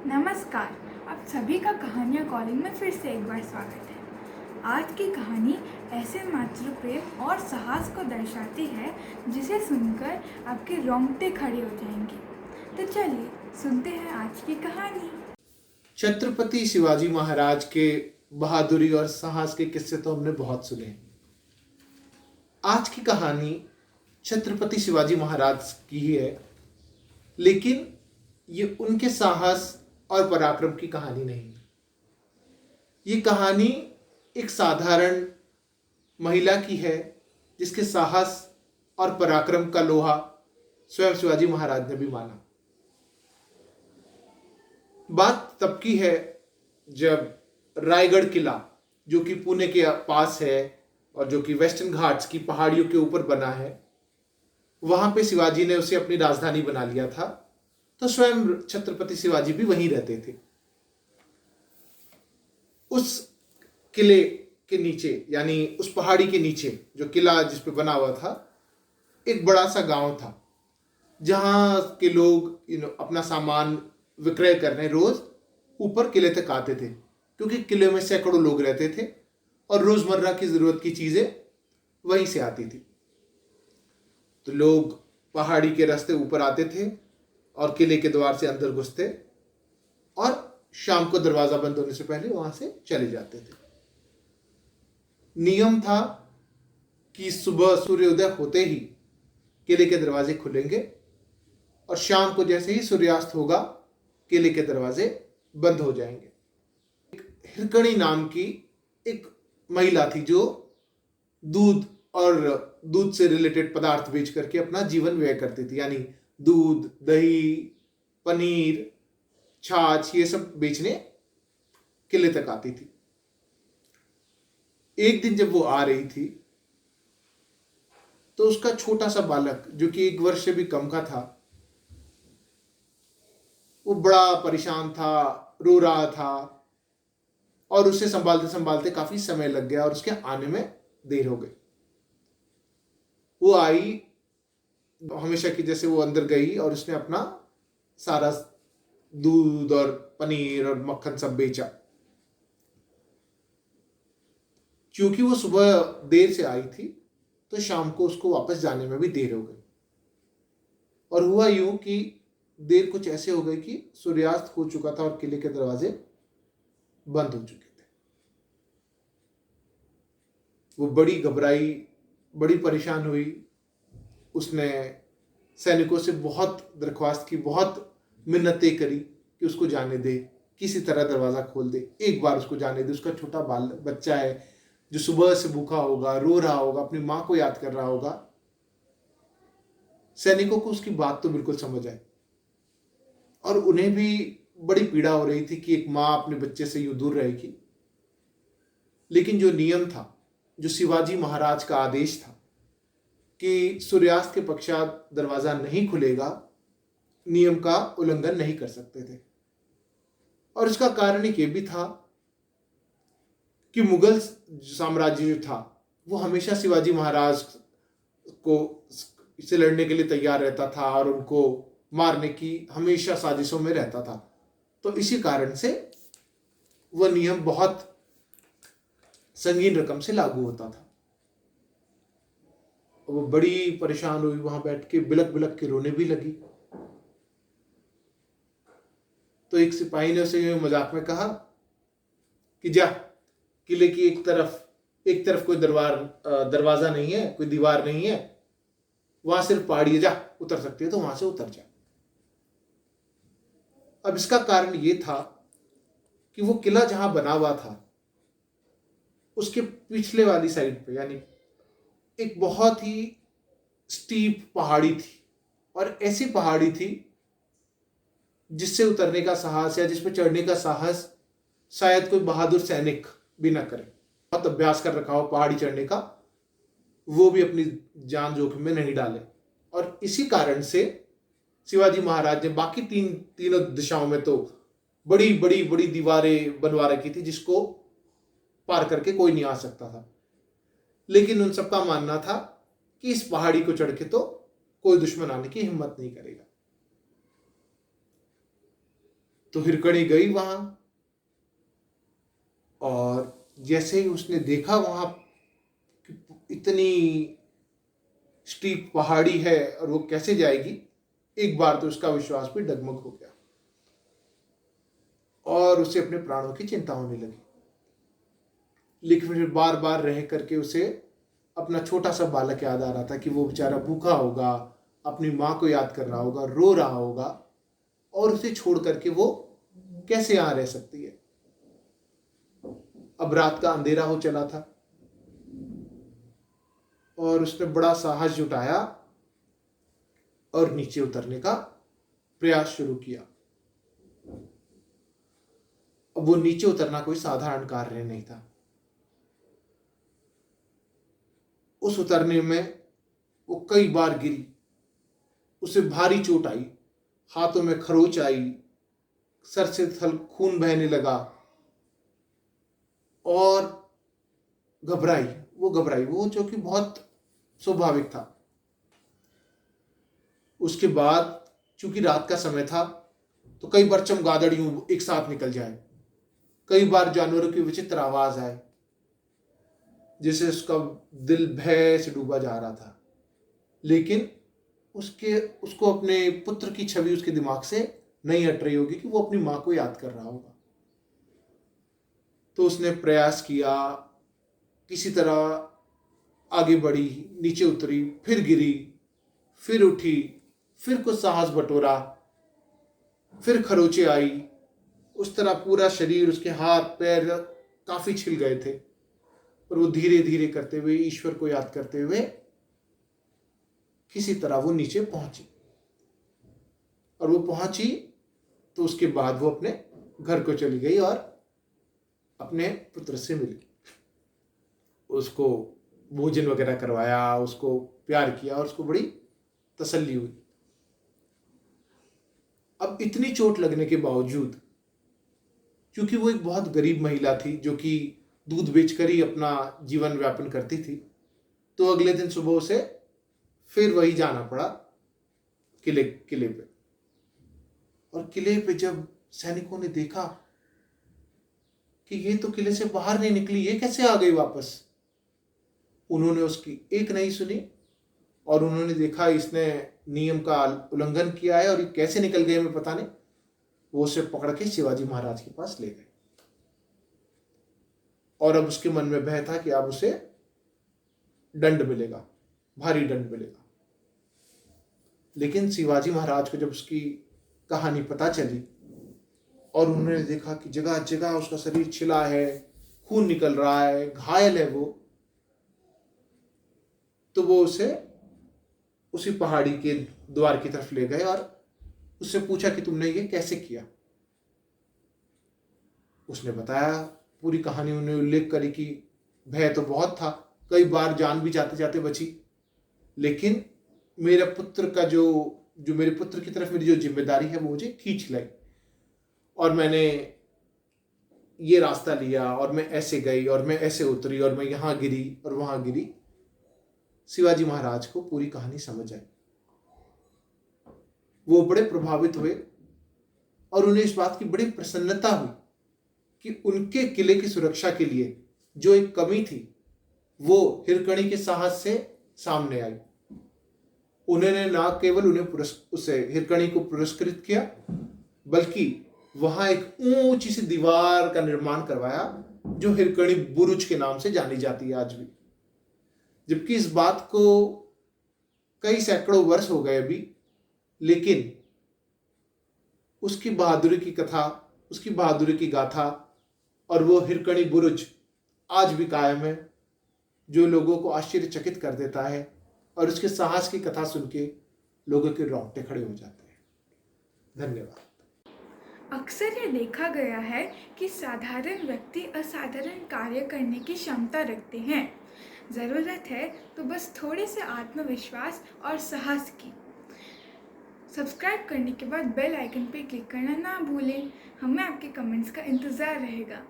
नमस्कार। आप सभी का कहानियाँ कॉलिंग में फिर से एक बार स्वागत है। आज की कहानी ऐसे मातृ प्रेम और साहस को दर्शाती है जिसे सुनकर आपके रोंगटे खड़े हो जाएंगे। तो चलिए सुनते हैं आज की कहानी। छत्रपति शिवाजी महाराज के बहादुरी और साहस के किस्से तो हमने बहुत सुने हैं। आज की कहानी छत्रपति शिवाजी महाराज की ही है, लेकिन ये उनके साहस और पराक्रम की कहानी नहीं है। ये कहानी एक साधारण महिला की है जिसके साहस और पराक्रम का लोहा स्वयं शिवाजी महाराज ने भी माना। बात तब की है जब रायगढ़ किला, जो कि पुणे के पास है और जो कि वेस्टर्न घाट्स की पहाड़ियों के ऊपर बना है, वहां पे शिवाजी ने उसे अपनी राजधानी बना लिया था। तो स्वयं छत्रपति शिवाजी भी वहीं रहते थे। उस किले के नीचे, यानी उस पहाड़ी के नीचे जो किला जिस पे बना हुआ था, एक बड़ा सा गांव था जहां के लोग अपना सामान विक्रय करने रोज ऊपर किले तक आते थे, क्योंकि किले में सैकड़ों लोग रहते थे और रोजमर्रा की जरूरत की चीजें वहीं से आती थी। तो लोग पहाड़ी के रास्ते ऊपर आते थे और किले के द्वार से अंदर घुसते और शाम को दरवाजा बंद होने से पहले वहां से चले जाते थे। नियम था कि सुबह सूर्योदय होते ही किले के दरवाजे खुलेंगे और शाम को जैसे ही सूर्यास्त होगा किले के दरवाजे बंद हो जाएंगे। हिरकणी नाम की एक महिला थी जो दूध और दूध से रिलेटेड पदार्थ बेच करके अपना जीवन व्यय करती थी, यानी दूध, दही, पनीर, छाछ, ये सब बेचने किले तक आती थी। एक दिन जब वो आ रही थी तो उसका छोटा सा बालक, जो कि 1 वर्ष से भी कम का था, वो बड़ा परेशान था, रो रहा था और उसे संभालते संभालते काफी समय लग गया और उसके आने में देर हो गई। वो आई, हमेशा की जैसे वो अंदर गई और उसने अपना सारा दूध और पनीर और मक्खन सब बेचा। क्योंकि वो सुबह देर से आई थी तो शाम को उसको वापस जाने में भी देर हो गई। और हुआ यूं कि देर कुछ ऐसे हो गई कि सूर्यास्त हो चुका था और किले के दरवाजे बंद हो चुके थे। वो बड़ी घबराई, बड़ी परेशान हुई। उसने सैनिकों से बहुत दरख्वास्त की, बहुत मिन्नतें करी कि उसको जाने दे, किसी तरह दरवाजा खोल दे, एक बार उसको जाने दे। उसका छोटा बच्चा है जो सुबह से भूखा होगा, रो रहा होगा, अपनी मां को याद कर रहा होगा। सैनिकों को उसकी बात तो बिल्कुल समझ आई और उन्हें भी बड़ी पीड़ा हो रही थी कि एक मां अपने बच्चे से यूं दूर रहेगी। लेकिन जो नियम था, जो शिवाजी महाराज का आदेश था कि सूर्यास्त के पश्चात दरवाजा नहीं खुलेगा, नियम का उल्लंघन नहीं कर सकते थे। और इसका कारण एक ये भी था कि मुगल साम्राज्य जो था वो हमेशा शिवाजी महाराज को से लड़ने के लिए तैयार रहता था और उनको मारने की हमेशा साजिशों में रहता था। तो इसी कारण से वह नियम बहुत संगीन रकम से लागू होता था। वो बड़ी परेशान हुई, वहां बैठ के बिलक बिलक के रोने भी लगी। तो एक सिपाही ने उसे मजाक में कहा कि जा, किले की एक तरफ कोई दरवाजा नहीं है, कोई दीवार नहीं है, वहां सिर्फ पहाड़ी है, जा उतर सकती है तो वहां से उतर जा। अब इसका कारण यह था कि वो किला जहां बना हुआ था उसके पिछले वाली साइड पे, यानी एक बहुत ही स्टीप पहाड़ी थी, और ऐसी पहाड़ी थी जिससे उतरने का साहस या जिस पर चढ़ने का साहस शायद कोई बहादुर सैनिक भी ना करे। बहुत अभ्यास कर रखा हो पहाड़ी चढ़ने का, वो भी अपनी जान जोखिम में नहीं डाले। और इसी कारण से शिवाजी महाराज ने बाकी तीनों दिशाओं में तो बड़ी बड़ी बड़ी दीवारें बनवा रखी थी जिसको पार करके कोई नहीं आ सकता था। लेकिन उन सबका मानना था कि इस पहाड़ी को चढ़ के तो कोई दुश्मन आने की हिम्मत नहीं करेगा। तो हिरकणी गई वहां, और जैसे ही उसने देखा वहां इतनी स्टीप पहाड़ी है और वो कैसे जाएगी, एक बार तो उसका विश्वास भी डगमग हो गया और उसे अपने प्राणों की चिंता होने लगी। लेकिन फिर बार बार रह करके उसे अपना छोटा सा बालक याद आ रहा था कि वो बेचारा भूखा होगा, अपनी माँ को याद कर रहा होगा, रो रहा होगा, और उसे छोड़ करके वो कैसे यहाँ रह सकती है। अब रात का अंधेरा हो चला था और उसने बड़ा साहस जुटाया और नीचे उतरने का प्रयास शुरू किया। अब वो नीचे उतरना कोई साधारण कार्य नहीं था। उस उतरने में वो कई बार गिरी, उसे भारी चोट आई, हाथों में खरोच आई, सर से थल खून बहने लगा और घबराई। वो जो कि बहुत स्वाभाविक था। उसके बाद चूंकि रात का समय था तो कई बार चमगादड़ यूं एक साथ निकल जाए, कई बार जानवरों की विचित्र आवाज आए, जिससे उसका दिल भय से डूबा जा रहा था। लेकिन उसको अपने पुत्र की छवि उसके दिमाग से नहीं हट रही होगी कि वो अपनी मां को याद कर रहा होगा। तो उसने प्रयास किया, किसी तरह आगे बढ़ी, नीचे उतरी, फिर गिरी, फिर उठी, फिर कुछ साहस बटोरा, फिर खरोचे आई। उस तरह पूरा शरीर, उसके हाथ पैर काफी छिल गए थे, और वो धीरे धीरे करते हुए, ईश्वर को याद करते हुए किसी तरह वो नीचे पहुंची। और वो पहुंची तो उसके बाद वो अपने घर को चली गई और अपने पुत्र से मिली, उसको भोजन वगैरह करवाया, उसको प्यार किया और उसको बड़ी तसल्ली हुई। अब इतनी चोट लगने के बावजूद, क्योंकि वो एक बहुत गरीब महिला थी जो कि दूध बेचकर ही अपना जीवन व्यापन करती थी, तो अगले दिन सुबह उसे फिर वही जाना पड़ा किले पे। और किले पे जब सैनिकों ने देखा कि ये तो किले से बाहर नहीं निकली, ये कैसे आ गई वापस, उन्होंने उसकी एक नहीं सुनी और उन्होंने देखा इसने नियम का उल्लंघन किया है और ये कैसे निकल गए हमें पता नहीं। वो उसे पकड़ के शिवाजी महाराज के पास ले गए और अब उसके मन में भय था कि अब उसे दंड मिलेगा, भारी दंड मिलेगा। लेकिन शिवाजी महाराज को जब उसकी कहानी पता चली और उन्होंने देखा कि जगह जगह उसका शरीर छिला है, खून निकल रहा है, घायल है वो, तो वो उसे उसी पहाड़ी के द्वार की तरफ ले गए और उससे पूछा कि तुमने ये कैसे किया। उसने बताया, पूरी कहानी उन्हें उल्लेख करी कि भय तो बहुत था, कई बार जान भी जाते जाते बची, लेकिन मेरे पुत्र का जो मेरे पुत्र की तरफ मेरी जो जिम्मेदारी है वो मुझे खींच लाई और मैंने ये रास्ता लिया और मैं ऐसे गई और मैं ऐसे उतरी और मैं यहां गिरी और वहां गिरी। शिवाजी महाराज को पूरी कहानी समझ आई, वो बड़े प्रभावित हुए और उन्हें इस बात की बड़ी प्रसन्नता हुई कि उनके किले की सुरक्षा के लिए जो एक कमी थी वो हिरकणी के साहस से सामने आई। उन्होंने ना केवल उसे हिरकणी को पुरस्कृत किया, बल्कि वहां एक ऊंची सी दीवार का निर्माण करवाया जो हिरकणी बुरुज के नाम से जानी जाती है आज भी। जबकि इस बात को कई सैकड़ों वर्ष हो गए अभी, लेकिन उसकी बहादुरी की कथा, उसकी बहादुरी की गाथा और वो हिरकणी बुरुज आज भी कायम है, जो लोगों को आश्चर्यचकित कर देता है और उसके साहस की कथा सुन के लोगों के रोंगटे खड़े हो जाते हैं। धन्यवाद। अक्सर ये देखा गया है कि साधारण व्यक्ति असाधारण कार्य करने की क्षमता रखते हैं। ज़रूरत है तो बस थोड़े से आत्मविश्वास और साहस की। सब्सक्राइब करने के बाद बेल आइकन पर क्लिक करना ना भूलें। हमें आपके कमेंट्स का इंतज़ार रहेगा।